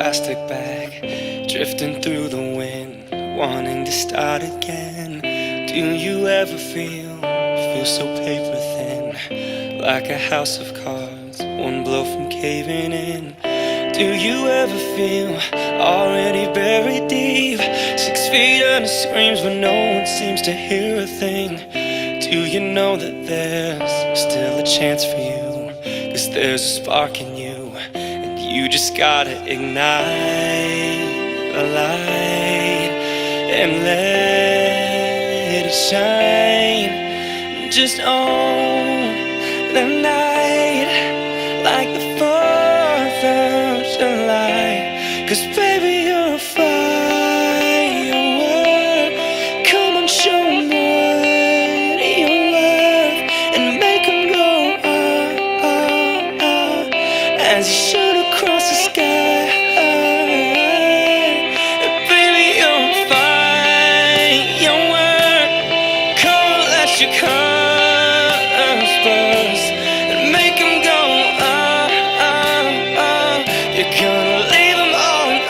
plastic bag, drifting through the wind, wanting to start again. Do you ever feel so paper thin, like a house of cards, one blow from caving in? Do you ever feel already buried deep, 6 feet under screams but no one seems to hear a thing? Do you know that there's still a chance for you? 'Cause there's a spark in you, and you just gotta ignite a light and let it shine. Just own the night like the 4th of July. 'Cause baby, you're a firework. Come on, show 'em what you're worth, and make 'em go as you shoot across the sky. Baby, you're a firework. Come on, let your colors burst and make 'em go You're gonna leave 'em all in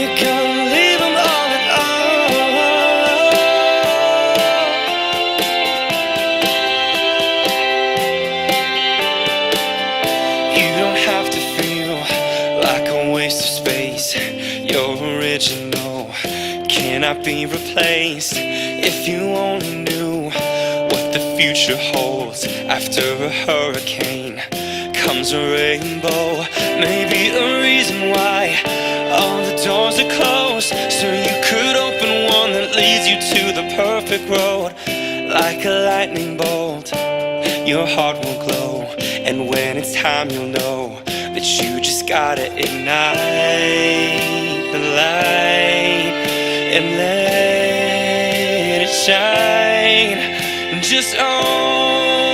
you're gonna leave 'em all in You don't have to feel like a waste of space. You're original, cannot be replaced. If you only knew what the future holds, after a hurricane comes a rainbow. Maybe a reason why all the doors are closed, so you could open one that leads you to the perfect road. Like a lightning bolt, your heart will glow, and when it's time you'll know that you just gotta ignite the light and let it shine. Just own